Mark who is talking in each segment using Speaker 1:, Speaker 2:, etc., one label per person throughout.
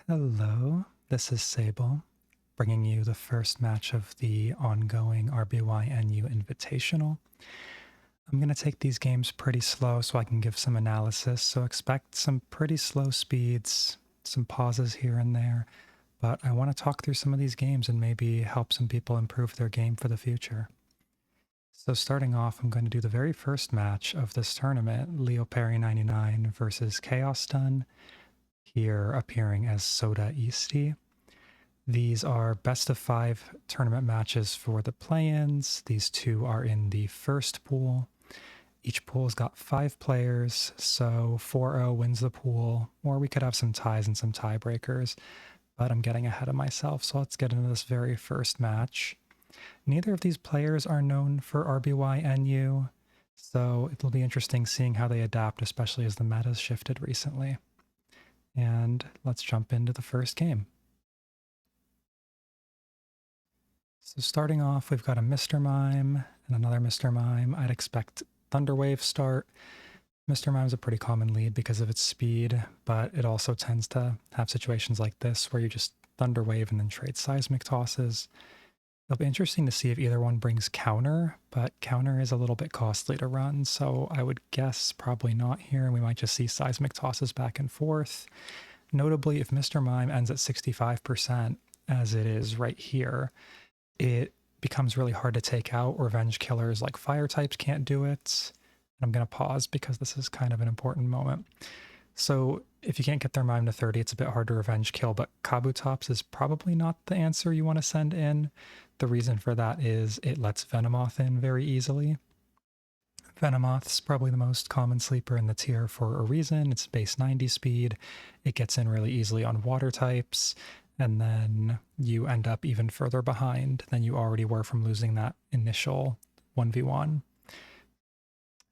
Speaker 1: Hello, this is Sable, bringing you the first match of the ongoing RBY NU Invitational. I'm going to take these games pretty slow so I can give some analysis, so expect some pretty slow speeds, some pauses here and there, but I want to talk through some of these games and maybe help some people improve their game for the future. So starting off, I'm going to do the very first match of this tournament, leoperi99 versus Kaosdone, here appearing as Soda Easty. These are best of 5 tournament matches for the play-ins. These two are in the first pool. Each pool's got 5 players, so 4-0 wins the pool, or we could have some ties and some tiebreakers, but I'm getting ahead of myself, so let's get into this very first match. Neither of these players are known for RBY NU, so it'll be interesting seeing how they adapt, especially as the meta's shifted recently. And let's jump into the first game. So starting off, we've got a Mr. Mime and another Mr. Mime. I'd expect Thunderwave start. Mr. Mime's a pretty common lead because of its speed, but it also tends to have situations like this where you just Thunderwave and then trade seismic tosses. It'll be interesting to see if either one brings counter, but counter is a little bit costly to run, so I would guess probably not here. We might just see seismic tosses back and forth. Notably, if Mr. Mime ends at 65%, as it is right here, it becomes really hard to take out. Revenge killers like fire types can't do it. And I'm going to pause because this is kind of an important moment. So if you can't get their mime to 30, it's a bit hard to revenge kill, but Kabutops is probably not the answer you want to send in. The reason for that is it lets Venomoth in very easily. Venomoth's probably the most common sleeper in the tier for a reason. It's base 90 speed. It gets in really easily on water types, and then you end up even further behind than you already were from losing that initial 1v1.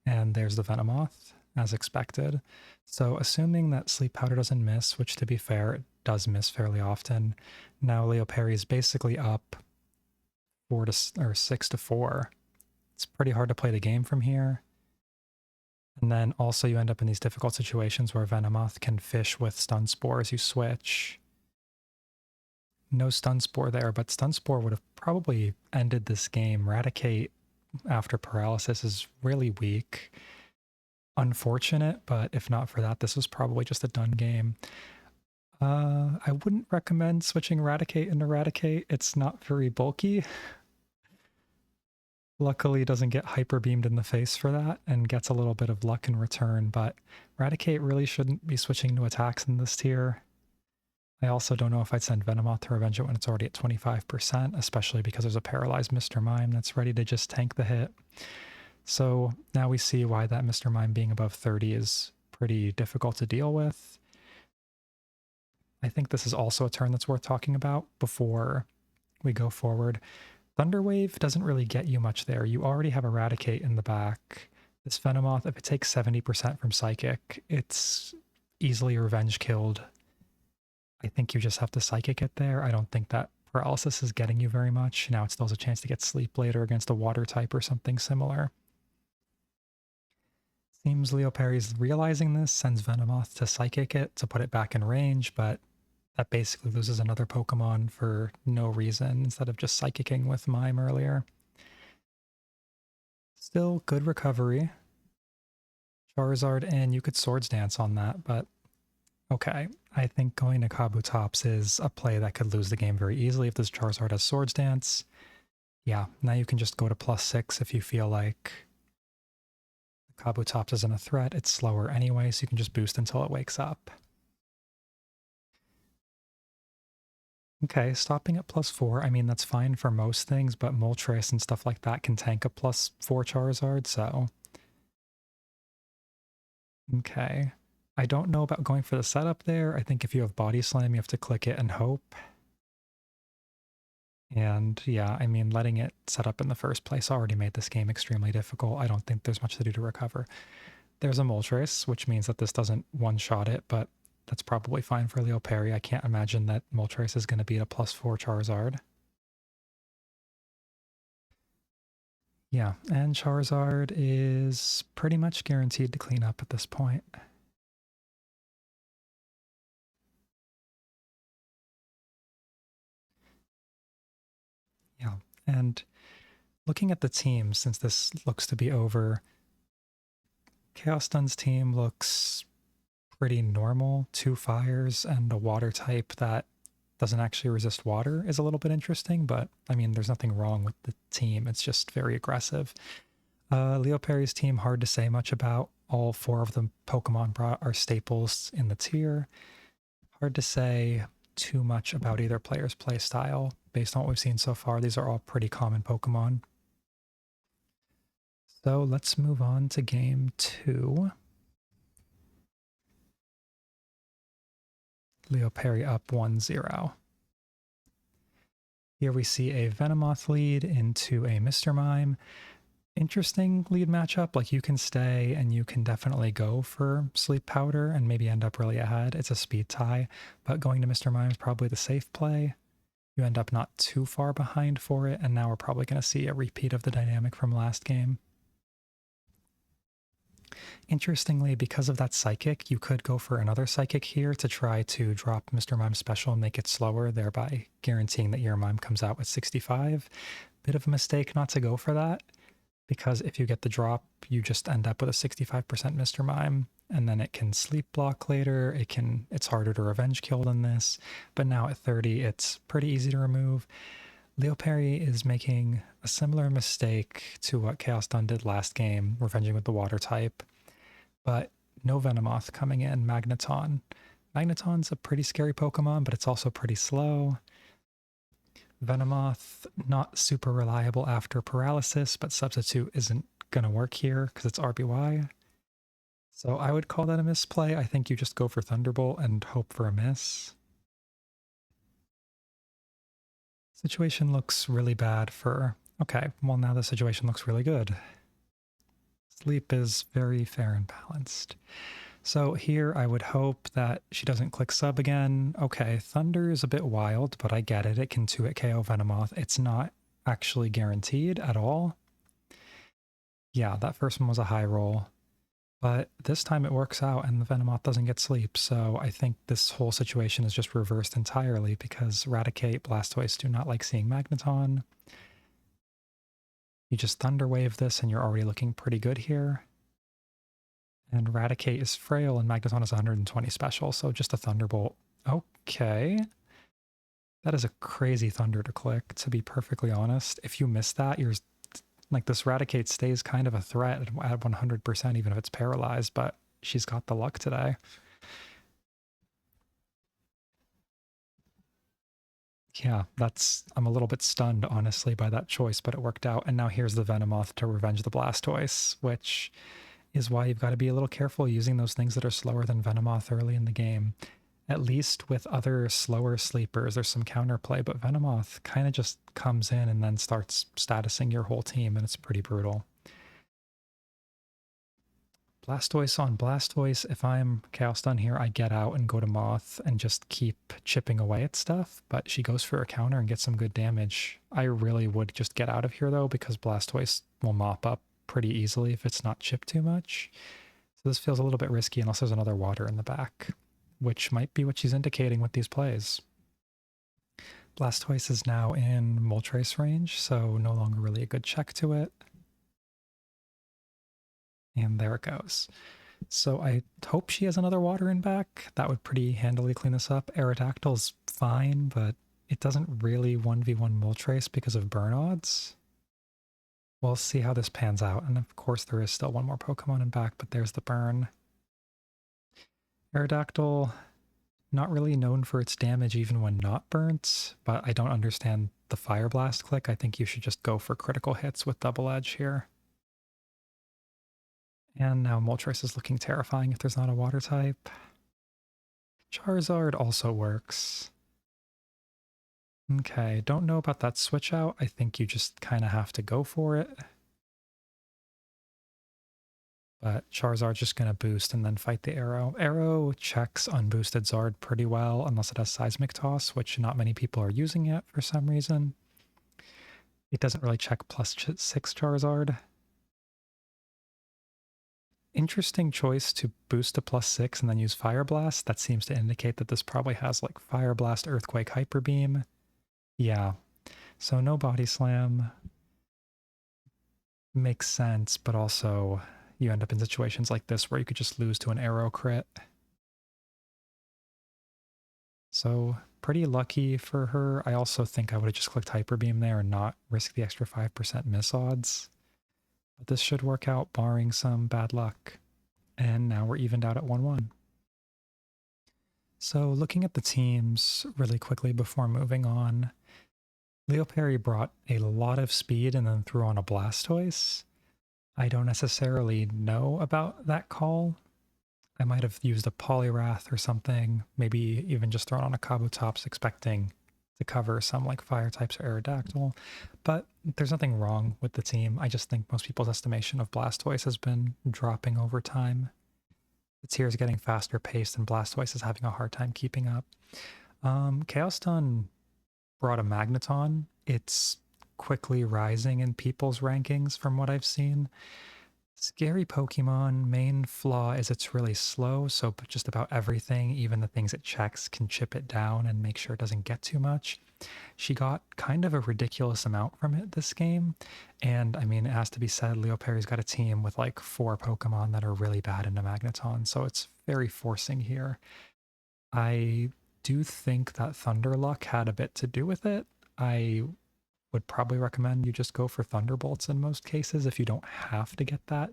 Speaker 1: And there's the Venomoth, as expected. So assuming that Sleep Powder doesn't miss, which to be fair, it does miss fairly often, now Leoperi is basically up 6-4. It's pretty hard to play the game from here. And then also you end up in these difficult situations where Venomoth can fish with Stun Spore as you switch. No Stun Spore there, but Stun Spore would have probably ended this game. Raticate after paralysis is really weak. Unfortunate, but if not for that, this was probably just a done game. I wouldn't recommend switching Raticate into Raticate. It's not very bulky. Luckily, doesn't get hyper beamed in the face for that and gets a little bit of luck in return, but Raticate really shouldn't be switching to attacks in this tier. I also don't know if I'd send Venomoth to revenge it when it's already at 25%, especially because there's a paralyzed Mr. Mime that's ready to just tank the hit. So now we see why that Mr. Mime being above 30 is pretty difficult to deal with. I think this is also a turn that's worth talking about before we go forward. Thunderwave doesn't really get you much there. You already have Eradicate in the back. This Venomoth, if it takes 70% from Psychic, it's easily revenge killed. I think you just have to Psychic it there. I don't think that paralysis is getting you very much. Now it still has a chance to get sleep later against a water type or something similar. Seems Leoperi's realizing this, sends Venomoth to Psychic it to put it back in range, but that basically loses another Pokemon for no reason instead of just Psychicking with Mime earlier. Still good recovery. Charizard, and you could Swords Dance on that, but okay. I think going to Kabutops is a play that could lose the game very easily if this Charizard has Swords Dance. Yeah, now you can just go to +6 if you feel like Kabutops isn't a threat. It's slower anyway, so you can just boost until it wakes up. Okay, stopping at +4, I mean, that's fine for most things, but Moltres and stuff like that can tank a +4 Charizard, so... Okay. I don't know about going for the setup there. I think if you have Body Slam, you have to click it and hope. And yeah, I mean, letting it set up in the first place already made this game extremely difficult. I don't think there's much to do to recover. There's a Moltres, which means that this doesn't one-shot it, but that's probably fine for Leoperi. I can't imagine that Moltres is going to beat a +4 Charizard. Yeah, and Charizard is pretty much guaranteed to clean up at this point. And looking at the team, since this looks to be over, Kaosdone's team looks pretty normal. 2 fires and a water type that doesn't actually resist water is a little bit interesting, but I mean, there's nothing wrong with the team. It's just very aggressive. Leoperi's team, hard to say much about. All 4 of the Pokemon brought are staples in the tier. Hard to say too much about either player's playstyle. Based on what we've seen so far, these are all pretty common Pokemon. So let's move on to game 2. Leoperi up 1-0. Here we see a Venomoth lead into a Mr. Mime. Interesting lead matchup. Like, you can stay and you can definitely go for Sleep Powder and maybe end up really ahead. It's a speed tie, but going to Mr. Mime is probably the safe play. You end up not too far behind for it, and now we're probably going to see a repeat of the dynamic from last game. Interestingly, because of that Psychic, you could go for another Psychic here to try to drop Mr. Mime's special and make it slower, thereby guaranteeing that your Mime comes out with 65. Bit of a mistake not to go for that, because if you get the drop, you just end up with a 65% Mr. Mime, and then it can sleep block later. It's harder to revenge kill than this, but now at 30, it's pretty easy to remove. Leoperi is making a similar mistake to what Kaosdone did last game, revenging with the water type, but no Venomoth coming in. Magneton. Magneton's a pretty scary Pokemon, but it's also pretty slow. Venomoth, not super reliable after paralysis, but substitute isn't going to work here because it's RBY. So I would call that a misplay. I think you just go for Thunderbolt and hope for a miss. Situation looks really bad for... Okay, well now the situation looks really good. Sleep is very fair and balanced. So here I would hope that she doesn't click sub again. Okay, Thunder is a bit wild, but I get it. It can 2-hit KO Venomoth. It's not actually guaranteed at all. Yeah, that first one was a high roll. But this time it works out and the Venomoth doesn't get sleep, so I think this whole situation is just reversed entirely because Raticate, Blastoise do not like seeing Magneton. You just Thunder Wave this and you're already looking pretty good here. And Raticate is frail and Magneton is 120 special, so just a Thunderbolt. Okay. That is a crazy Thunder to click, to be perfectly honest. If you miss that, you're... Like, this Raticate stays kind of a threat at 100% even if it's paralyzed, but she's got the luck today. Yeah, I'm a little bit stunned, honestly, by that choice, but it worked out. And now here's the Venomoth to revenge the Blastoise, which is why you've got to be a little careful using those things that are slower than Venomoth early in the game. At least with other slower sleepers, there's some counterplay, but Venomoth kind of just comes in and then starts statusing your whole team, and it's pretty brutal. Blastoise on Blastoise. If I'm Kaosdone here, I get out and go to Moth and just keep chipping away at stuff, but she goes for a counter and gets some good damage. I really would just get out of here, though, because Blastoise will mop up pretty easily if it's not chipped too much. So this feels a little bit risky unless there's another water in the back, which might be what she's indicating with these plays. Blastoise is now in Moltres range, so no longer really a good check to it. And there it goes. So I hope she has another water in back. That would pretty handily clean this up. Aerodactyl's fine, but it doesn't really 1v1 Moltres because of burn odds. We'll see how this pans out. And of course there is still one more Pokemon in back, but there's the burn. Aerodactyl, not really known for its damage even when not burnt, but I don't understand the Fire Blast click. I think you should just go for critical hits with Double Edge here. And now Moltres is looking terrifying if there's not a water type. Charizard also works. Okay, don't know about that switch out. I think you just kind of have to go for it. But Charizard's just going to boost and then fight the Arrow. Arrow checks unboosted Zard pretty well, unless it has Seismic Toss, which not many people are using yet for some reason. It doesn't really check +6 Charizard. Interesting choice to boost to +6 and then use Fire Blast. That seems to indicate that this probably has like Fire Blast, Earthquake, Hyper Beam. Yeah. So no body slam makes sense, but also you end up in situations like this where you could just lose to an arrow crit. So pretty lucky for her. I also think I would have just clicked Hyper Beam there and not risk the extra 5% miss odds. But this should work out barring some bad luck. And now we're evened out at 1-1. So looking at the teams really quickly before moving on, Leoperi brought a lot of speed and then threw on a Blastoise. I don't necessarily know about that call. I might have used a Poliwrath or something, maybe even just thrown on a Kabutops expecting to cover some like fire types or Aerodactyl. But there's nothing wrong with the team. I just think most people's estimation of Blastoise has been dropping over time. The tier is getting faster paced and Blastoise is having a hard time keeping up. Kaosdone brought a Magneton. It's quickly rising in people's rankings from what I've seen. Scary Pokemon, main flaw is it's really slow, so just about everything, even the things it checks, can chip it down and make sure it doesn't get too much. She got kind of a ridiculous amount from it this game, and I mean, it has to be said, Leoperi's got a team with like 4 Pokemon that are really bad into Magneton, so it's very forcing here. I do think that Thunder Luck had a bit to do with it. I would probably recommend you just go for Thunderbolts in most cases if you don't have to get that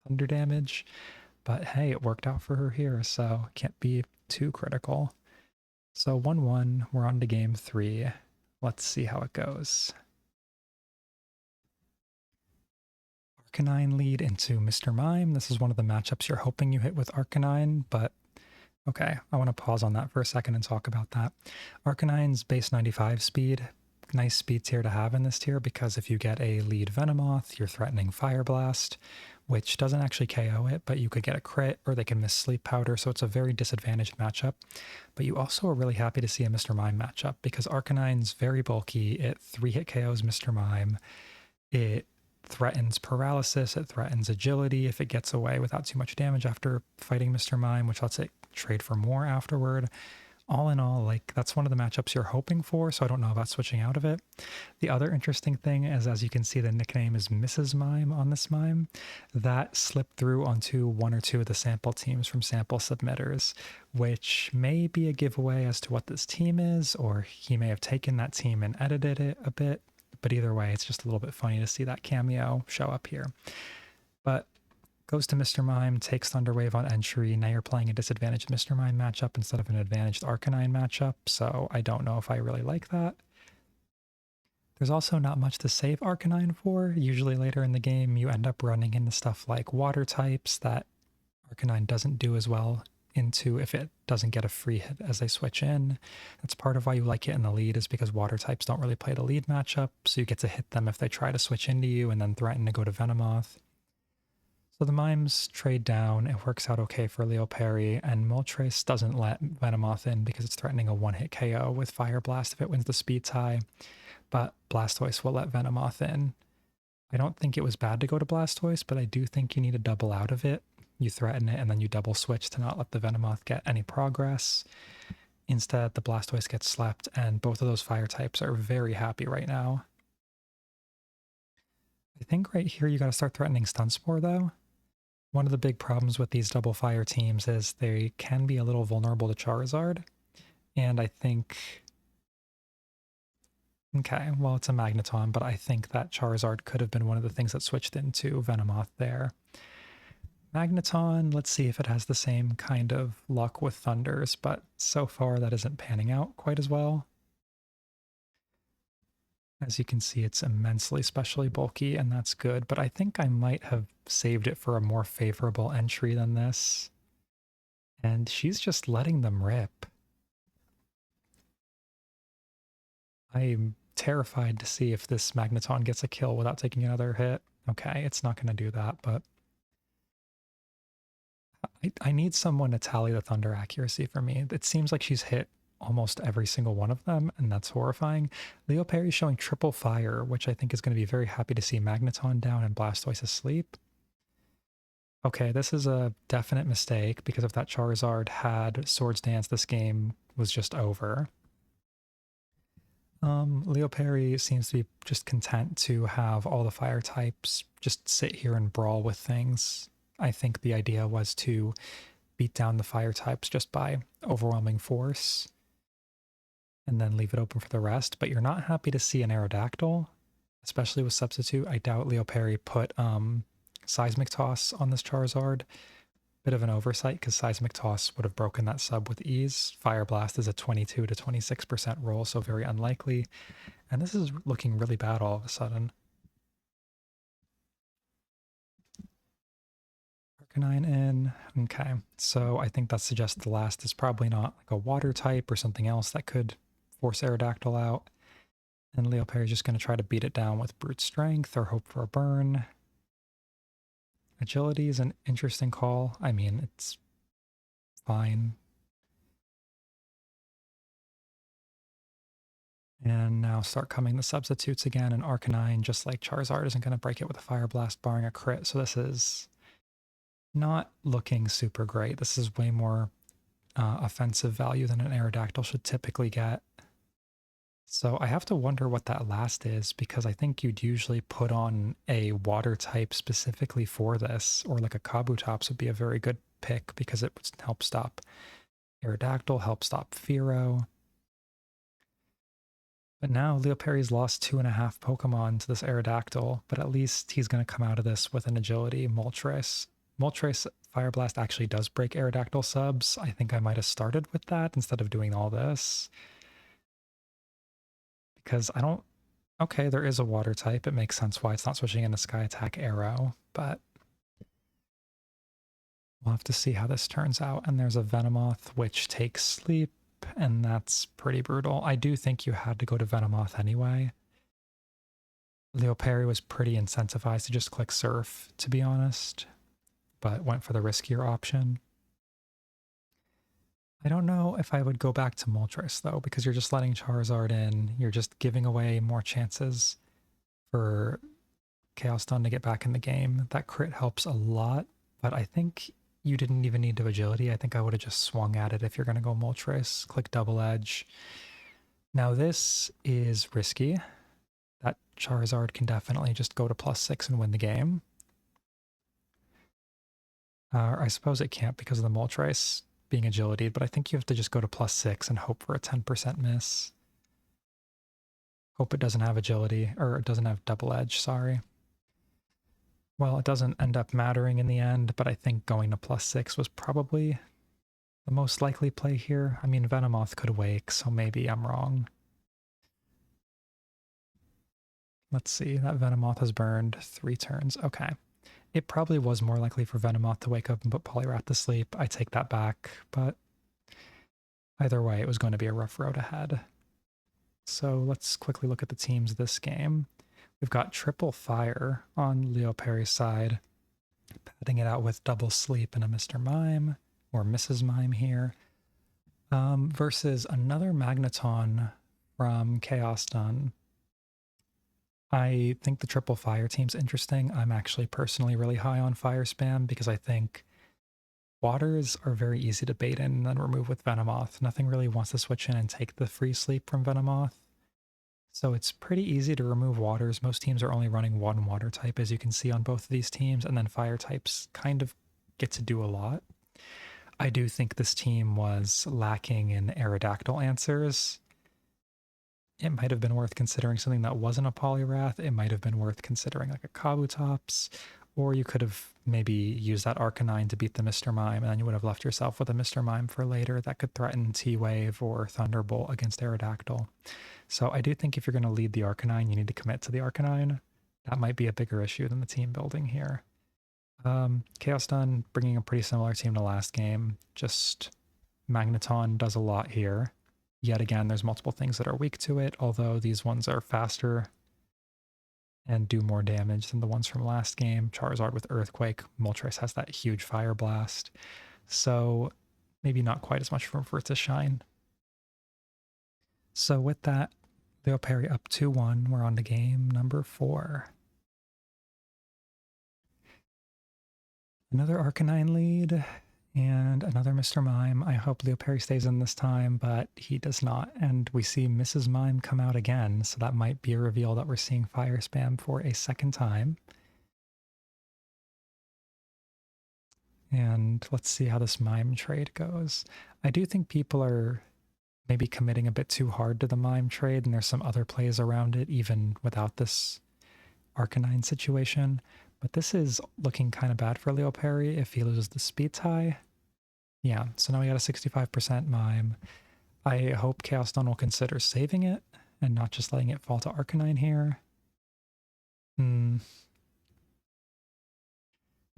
Speaker 1: thunder damage. But hey, it worked out for her here, so can't be too critical. So 1-1, we're on to game 3. Let's see how it goes. Arcanine lead into Mr. Mime. This is one of the matchups you're hoping you hit with Arcanine, but okay, I want to pause on that for a second and talk about that. Arcanine's base 95 speed, nice speed tier to have in this tier because if you get a lead Venomoth, you're threatening Fire Blast, which doesn't actually KO it, but you could get a crit or they can miss Sleep Powder, so it's a very disadvantaged matchup. But you also are really happy to see a Mr. Mime matchup because Arcanine's very bulky, it 3-hit KOs Mr. Mime, it threatens paralysis, it threatens agility if it gets away without too much damage after fighting Mr. Mime, which lets it trade for more afterward. All in all, like that's one of the matchups you're hoping for, so I don't know about switching out of it. The other interesting thing is, as you can see, the nickname is Mrs. Mime on this Mime. That slipped through onto 1 or 2 of the sample teams from sample submitters, which may be a giveaway as to what this team is, or he may have taken that team and edited it a bit. But either way, it's just a little bit funny to see that cameo show up here. But goes to Mr. Mime, takes Thunder Wave on entry. Now you're playing a disadvantaged Mr. Mime matchup instead of an advantaged Arcanine matchup, so I don't know if I really like that. There's also not much to save Arcanine for. Usually later in the game, you end up running into stuff like water types that Arcanine doesn't do as well into if it doesn't get a free hit as they switch in. That's part of why you like it in the lead, is because water types don't really play the lead matchup, so you get to hit them if they try to switch into you and then threaten to go to Venomoth. So the Mimes trade down, it works out okay for Leoperi, and Moltres doesn't let Venomoth in because it's threatening a 1-hit KO with Fire Blast if it wins the speed tie, but Blastoise will let Venomoth in. I don't think it was bad to go to Blastoise, but I do think you need to double out of it. You threaten it and then you double switch to not let the Venomoth get any progress. Instead, the Blastoise gets slept, and both of those fire types are very happy right now. I think right here you got to start threatening Stunspore though. One of the big problems with these double fire teams is they can be a little vulnerable to Charizard, and I think... Okay, well it's a Magneton, but I think that Charizard could have been one of the things that switched into Venomoth there. Magneton, let's see if it has the same kind of luck with Thunders, but so far that isn't panning out quite as well. As you can see, it's immensely specially bulky, and that's good, but I think I might have saved it for a more favorable entry than this. And she's just letting them rip. I'm terrified to see if this Magneton gets a kill without taking another hit. Okay, it's not going to do that, but I need someone to tally the Thunder accuracy for me. It seems like she's hit almost every single one of them, and that's horrifying. Leoperi showing triple fire, which I think is going to be very happy to see Magneton down and Blastoise asleep. Okay, this is a definite mistake, because if that Charizard had Swords Dance, this game was just over. Leoperi seems to be just content to have all the fire types just sit here and brawl with things. I think the idea was to beat down the fire types just by overwhelming force and then leave it open for the rest, but you're not happy to see an Aerodactyl, especially with Substitute. I doubt Leoperi put Seismic Toss on this Charizard. Bit of an oversight because Seismic Toss would have broken that sub with ease. Fire Blast is a 22 to 26% roll, so very unlikely. And this is looking really bad all of a sudden. Arcanine in. Okay, so I think that suggests the last is probably not like a water type or something else that could force Aerodactyl out. And Leoperi is just going to try to beat it down with Brute Strength or hope for a burn. Agility is an interesting call. I mean, it's fine. And now start coming the substitutes again, and Arcanine, just like Charizard, isn't going to break it with a Fire Blast barring a crit, so this is not looking super great. This is way more offensive value than an Aerodactyl should typically get. So I have to wonder what that last is, because I think you'd usually put on a water type specifically for this, or like a Kabutops would be a very good pick because it would help stop Aerodactyl, help stop Fearow. But now Leoperi's lost 2.5 Pokemon to this Aerodactyl, but at least he's going to come out of this with an agility. Moltres. Moltres Fire Blast actually does break Aerodactyl subs. I think I might have started with that instead of doing all this. Because I don't... Okay, there is a water type. It makes sense why it's not switching into Sky Attack Arrow, but we'll have to see how this turns out. And there's a Venomoth, which takes Sleep, and that's pretty brutal. I do think you had to go to Venomoth anyway. Leoperi was pretty incentivized to just click Surf, to be honest, but went for the riskier option. I don't know if I would go back to Moltres, though, because you're just letting Charizard in. You're just giving away more chances for Kaosdone to get back in the game. That crit helps a lot, but I think you didn't even need to agility. I think I would have just swung at it if you're going to go Moltres. Click Double Edge. Now this is risky. That Charizard can definitely just go to +6 and win the game. I suppose it can't because of the Moltres being agility, but I think you have to just go to +6 and hope for a 10% miss. Hope it doesn't have agility, or it doesn't have double edge, sorry. Well, it doesn't end up mattering in the end, but I think going to +6 was probably the most likely play here. I mean, Venomoth could wake, so maybe I'm wrong. Let's see, that Venomoth has burned 3 turns. Okay. It probably was more likely for Venomoth to wake up and put Poliwrath to sleep. I take that back, but either way, it was going to be a rough road ahead. So let's quickly look at the teams this game. We've got triple fire on Leoperi's side, padding it out with double sleep and a Mr. Mime, or Mrs. Mime here, versus another Magneton from Kaosdone. I think the triple fire team's interesting. I'm actually personally really high on fire spam because I think waters are very easy to bait in and then remove with Venomoth. Nothing really wants to switch in and take the free sleep from Venomoth. So it's pretty easy to remove waters. Most teams are only running one water type, as you can see on both of these teams, and then fire types kind of get to do a lot. I do think this team was lacking in Aerodactyl answers. It might have been worth considering something that wasn't a Poliwrath. It might have been worth considering like a Kabutops, or you could have maybe used that Arcanine to beat the Mr. Mime, and then you would have left yourself with a Mr. Mime for later that could threaten T-Wave or Thunderbolt against Aerodactyl. So I do think if you're going to lead the Arcanine, you need to commit to the Arcanine. That might be a bigger issue than the team building here. Kaosdone bringing a pretty similar team to last game. Just Magneton does a lot here. Yet again, there's multiple things that are weak to it, although these ones are faster and do more damage than the ones from last game. Charizard with Earthquake. Moltres has that huge Fire Blast. So maybe not quite as much room for it to shine. So with that, Leoperi up 2-1. We're on to game number 4. Another Arcanine lead. And another Mr. Mime. I hope Leoperi stays in this time, but he does not. And we see Mrs. Mime come out again, so that might be a reveal that we're seeing fire spam for a second time. And let's see how this Mime trade goes. I do think people are maybe committing a bit too hard to the Mime trade, and there's some other plays around it, even without this Arcanine situation. But this is looking kind of bad for Leoperi if he loses the speed tie. Yeah, so now we got a 65% Mime. I hope Kaosdone will consider saving it and not just letting it fall to Arcanine here.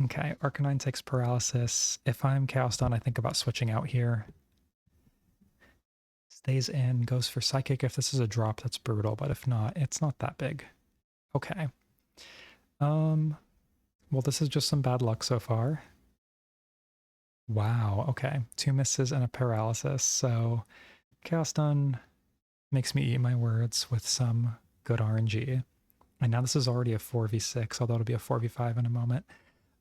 Speaker 1: Okay, Arcanine takes Paralysis. If I'm Kaosdone, I think about switching out here. Stays in, goes for Psychic. If this is a drop, that's brutal, but if not, it's not that big. Okay. Well, this is just some bad luck so far. Wow, okay. 2 misses and a Paralysis, so Kaosdone makes me eat my words with some good RNG. And now this is already a 4v6, although it'll be a 4v5 in a moment.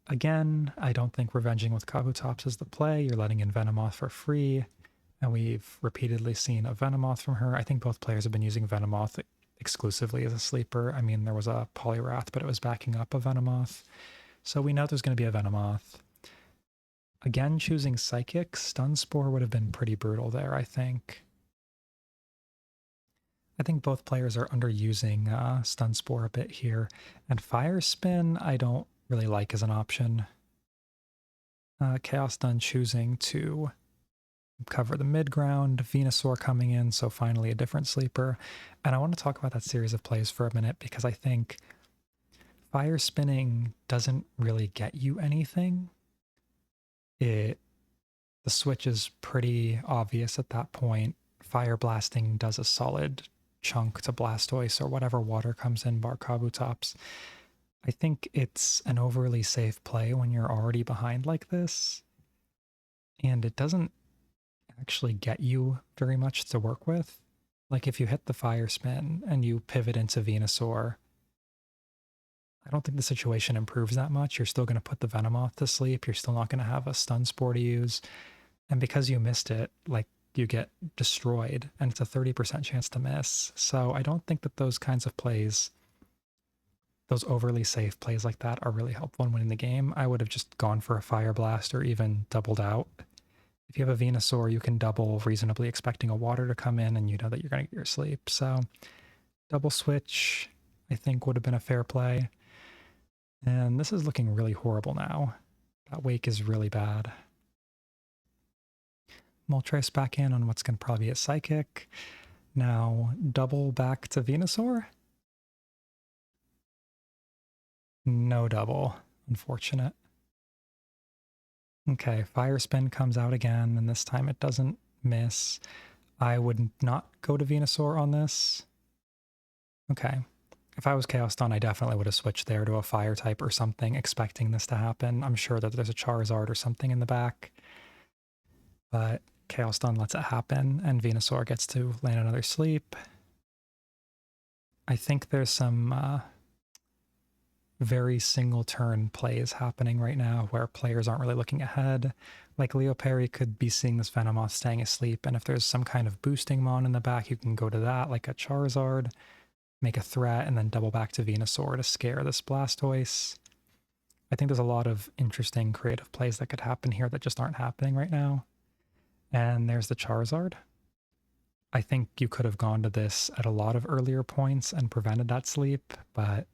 Speaker 1: Again, I don't think Revenging with Kabutops is the play. You're letting in Venomoth for free, and we've repeatedly seen a Venomoth from her. I think both players have been using Venomoth exclusively as a sleeper. I mean, there was a Poliwrath, but it was backing up a Venomoth. So we know there's going to be a Venomoth. Again, choosing Psychic, Stun Spore would have been pretty brutal there, I think. I think both players are underusing Stun Spore a bit here. And Fire Spin, I don't really like as an option. Kaosdone choosing to cover the mid-ground, Venusaur coming in, so finally a different sleeper. And I want to talk about that series of plays for a minute because I think Fire Spinning doesn't really get you anything. The switch is pretty obvious at that point. Fire Blasting does a solid chunk to Blastoise or whatever water comes in bar Kabutops. I think it's an overly safe play when you're already behind like this, and it doesn't actually get you very much to work with. Like if you hit the Fire Spin and you pivot into Venusaur, I don't think the situation improves that much. You're still going to put the Venomoth to sleep. You're still not going to have a Stun Spore to use. And because you missed it, like, you get destroyed, and it's a 30% chance to miss. So I don't think that those kinds of plays, those overly safe plays like that, are really helpful in winning the game. I would have just gone for a Fire Blast or even doubled out. If you have a Venusaur, you can double reasonably expecting a water to come in, and you know that you're going to get your sleep. So double switch, I think, would have been a fair play. And this is looking really horrible now. That Wake is really bad. Moltres back in on what's going to probably be a Psychic. Now double back to Venusaur. No double. Unfortunate. Okay, Fire Spin comes out again, and this time it doesn't miss. I would not go to Venusaur on this. Okay. If I was Kaosdone, I definitely would have switched there to a Fire type or something, expecting this to happen. I'm sure that there's a Charizard or something in the back. But Kaosdone lets it happen, and Venusaur gets to land another sleep. I think there's some very single turn plays happening right now where players aren't really looking ahead. Like Leoperi could be seeing this Venomoth staying asleep, and if there's some kind of boosting mon in the back, you can go to that, like a Charizard, make a threat, and then double back to Venusaur to scare this Blastoise. I think there's a lot of interesting creative plays that could happen here that just aren't happening right now. And there's the Charizard. I think you could have gone to this at a lot of earlier points and prevented that sleep, but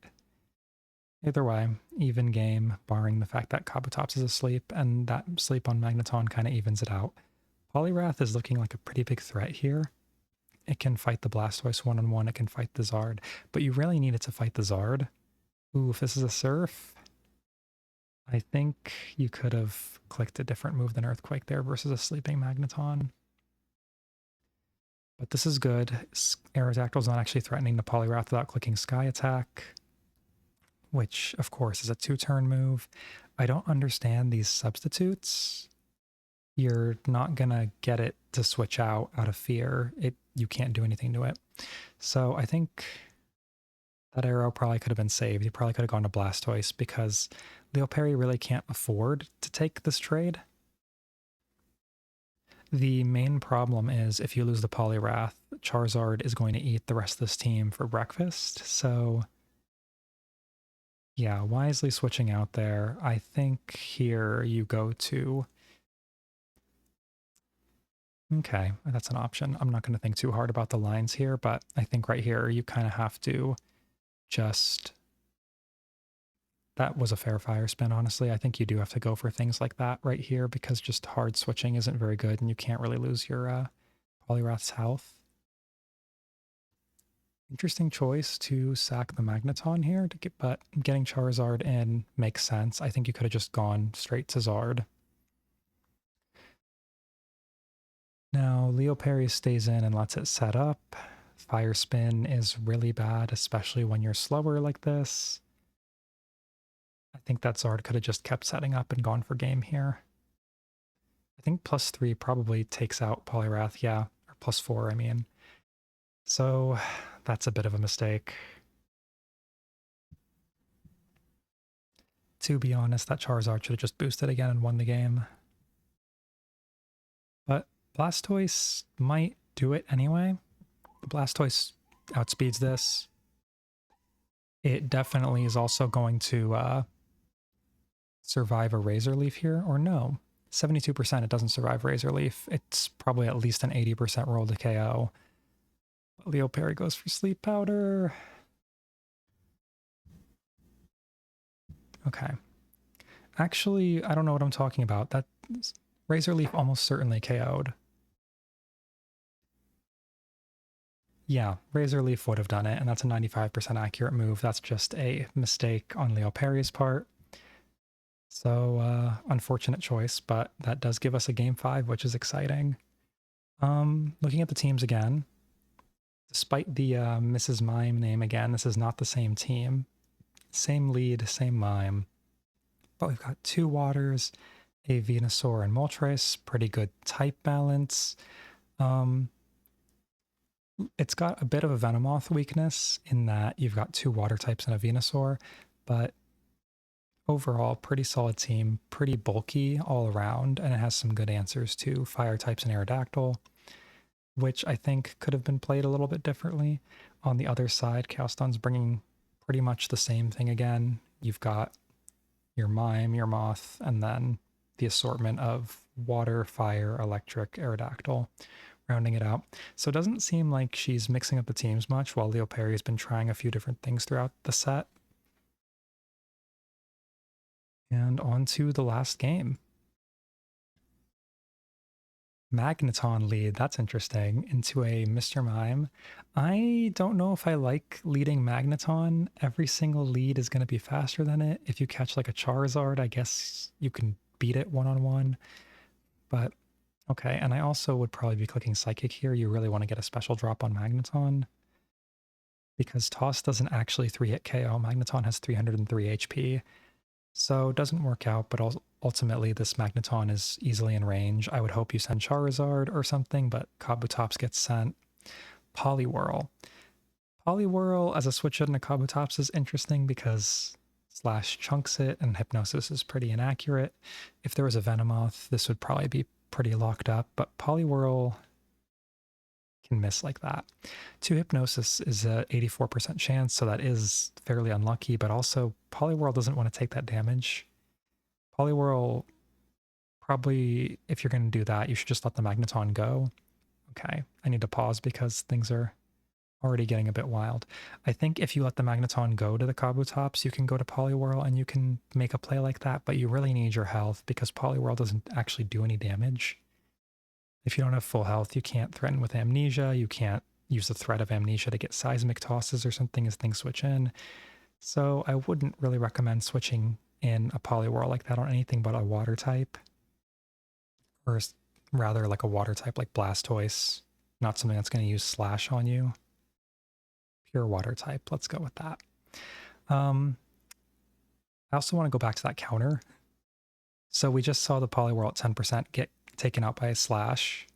Speaker 1: either way, even game, barring the fact that Kabutops is asleep, and that sleep on Magneton kind of evens it out. Poliwrath is looking like a pretty big threat here. It can fight the Blastoise one-on-one, it can fight the Zard, but you really need it to fight the Zard. Ooh, if this is a Surf, I think you could have clicked a different move than Earthquake there versus a sleeping Magneton. But this is good. Aerodactyl's not actually threatening the Poliwrath without clicking Sky Attack, which, of course, is a 2-turn move. I don't understand these substitutes. You're not going to get it to switch out of fear. You can't do anything to it. So I think that arrow probably could have been saved. You probably could have gone to Blastoise because Leoperi really can't afford to take this trade. The main problem is if you lose the Poliwrath, Charizard is going to eat the rest of this team for breakfast. So yeah, wisely switching out there. I think here you go to... Okay, that's an option. I'm not going to think too hard about the lines here, but I think right here you kind of have to just... That was a fair fire spin, honestly. I think you do have to go for things like that right here because just hard switching isn't very good and you can't really lose your Poliwrath's health. Interesting choice to sack the Magneton here, but getting Charizard in makes sense. I think you could have just gone straight to Zard. Now, Leoperi stays in and lets it set up. Fire Spin is really bad, especially when you're slower like this. I think that Zard could have just kept setting up and gone for game here. I think +3 probably takes out Poliwrath, yeah, or +4, I mean. So that's a bit of a mistake. To be honest, that Charizard should have just boosted again and won the game. But Blastoise might do it anyway. The Blastoise outspeeds this. It definitely is also going to survive a Razor Leaf here, or no. 72% it doesn't survive Razor Leaf. It's probably at least an 80% roll to KO. Leoperi goes for Sleep Powder. Okay. Actually, I don't know what I'm talking about. That Razor Leaf almost certainly KO'd. Yeah, Razor Leaf would have done it, and that's a 95% accurate move. That's just a mistake on Leoperi's part. So, unfortunate choice, but that does give us a game 5, which is exciting. Looking at the teams again, despite the Mrs. Mime name again, this is not the same team. Same lead, same mime. But we've got 2 waters, a Venusaur and Moltres, pretty good type balance. It's got a bit of a Venomoth weakness in that you've got 2 water types and a Venusaur, but overall, pretty solid team, pretty bulky all around, and it has some good answers to fire types and Aerodactyl, which I think could have been played a little bit differently. On the other side, Kaosdone's bringing pretty much the same thing again. You've got your Mime, your Moth, and then the assortment of water, fire, electric, Aerodactyl, rounding it out. So it doesn't seem like she's mixing up the teams much, while Leoperi has been trying a few different things throughout the set. And on to the last game. Magneton lead, that's interesting, into a Mr. Mime. I don't know if I like leading Magneton. Every single lead is going to be faster than it. If you catch like a Charizard, I guess you can beat it one-on-one. But okay, and I also would probably be clicking Psychic here. You really want to get a special drop on Magneton, because Toss doesn't actually 3-hit KO. Magneton has 303 HP. So it doesn't work out, but ultimately this Magneton is easily in range. I would hope you send Charizard or something, but Kabutops gets sent. Poliwhirl. Poliwhirl as a switch into Kabutops is interesting because Slash chunks it and Hypnosis is pretty inaccurate. If there was a Venomoth, this would probably be pretty locked up, but Poliwhirl can miss like that. 2 Hypnosis is a 84% chance, so that is fairly unlucky, but also Poliwhirl doesn't want to take that damage. Poliwhirl, probably, if you're going to do that, you should just let the Magneton go. Okay, I need to pause because things are already getting a bit wild. I think if you let the Magneton go to the Kabutops, you can go to Poliwhirl and you can make a play like that, but you really need your health because Poliwhirl doesn't actually do any damage. If you don't have full health, you can't threaten with Amnesia, you can't use the threat of Amnesia to get Seismic Tosses or something as things switch in. So I wouldn't really recommend switching in a Poliwhirl like that on anything but a water type. Or rather like a water type like Blastoise, not something that's going to use Slash on you. Pure water type, let's go with that. I also want to go back to that counter. So we just saw the Poliwhirl at 10% get taken out by a Slash.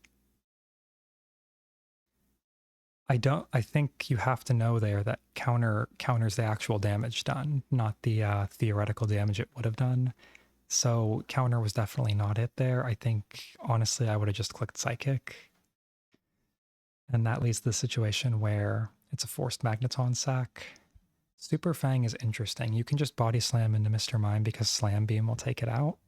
Speaker 1: I think you have to know there that counters the actual damage done, not the theoretical damage it would have done. So counter was definitely not it there. I think, honestly, I would have just clicked Psychic. And that leads to the situation where it's a forced Magneton sack. Super Fang is interesting. You can just body slam into Mr. Mime because Slam Beam will take it out.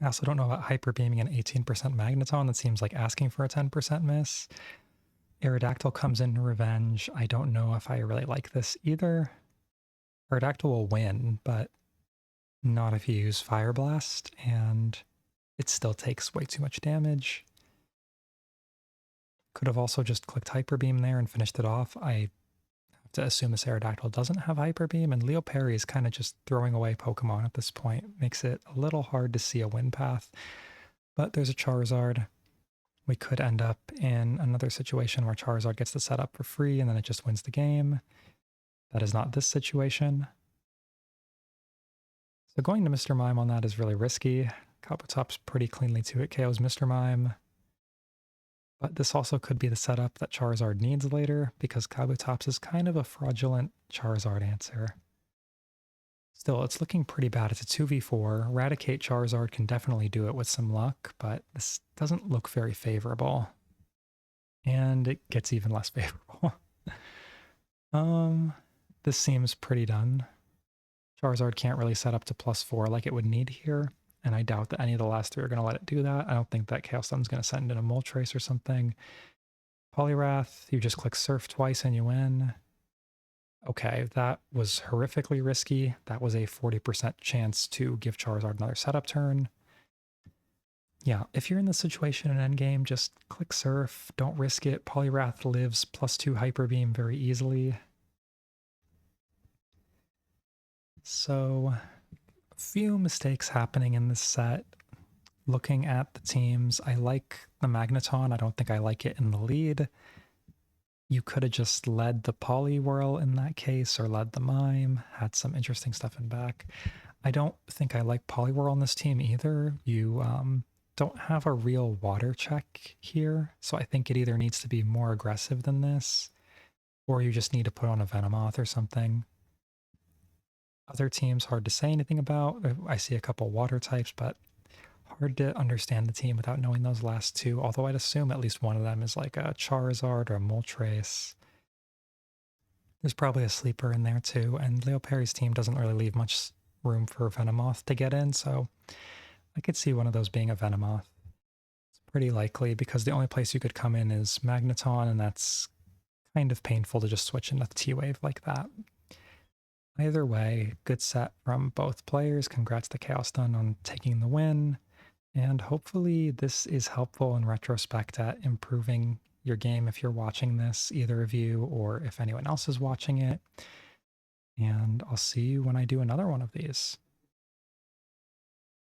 Speaker 1: I also don't know about Hyper Beaming an 18% Magneton. That seems like asking for a 10% miss. Aerodactyl comes in revenge. I don't know if I really like this either. Aerodactyl will win, but not if you use Fire Blast, and it still takes way too much damage. Could have also just clicked Hyper Beam there and finished it off. I have to assume this Aerodactyl doesn't have Hyper Beam, and Leoperi is kind of just throwing away Pokemon at this point. Makes it a little hard to see a win path, but there's a Charizard. We could end up in another situation where Charizard gets the setup for free and then it just wins the game. That is not this situation. So going to Mr. Mime on that is really risky. Kabutops pretty cleanly 2-hit KOs Mr. Mime. But this also could be the setup that Charizard needs later, because Kabutops is kind of a fraudulent Charizard answer. Still, it's looking pretty bad. It's a 2v4. Eradicate Charizard can definitely do it with some luck, but this doesn't look very favorable. And it gets even less favorable. This seems pretty done. Charizard can't really set up to +4 like it would need here, and I doubt that any of the last three are going to let it do that. I don't think that Kaosdone is going to send in a Moltres or something. Poliwrath, you just click Surf twice and you win. Okay, that was horrifically risky. That was a 40% chance to give Charizard another setup turn. Yeah, if you're in this situation in endgame, just click Surf, don't risk it. Poliwrath lives +2 Hyper Beam very easily. So, a few mistakes happening in this set. Looking at the teams, I like the Magneton. I don't think I like it in the lead. You could have just led the Poliwhirl in that case, or led the Mime, had some interesting stuff in back. I don't think I like Poliwhirl on this team either. You don't have a real water check here, so I think it either needs to be more aggressive than this, or you just need to put on a Venomoth or something. Other teams, hard to say anything about. I see a couple water types, but hard to understand the team without knowing those last two, although I'd assume at least one of them is like a Charizard or a Moltres. There's probably a sleeper in there too, and Leoperi's team doesn't really leave much room for Venomoth to get in, so I could see one of those being a Venomoth. It's pretty likely because the only place you could come in is Magneton, and that's kind of painful to just switch into the T-Wave like that. Either way, good set from both players. Congrats to Kaosdone on taking the win. And hopefully this is helpful in retrospect at improving your game if you're watching this, either of you, or if anyone else is watching it. And I'll see you when I do another one of these.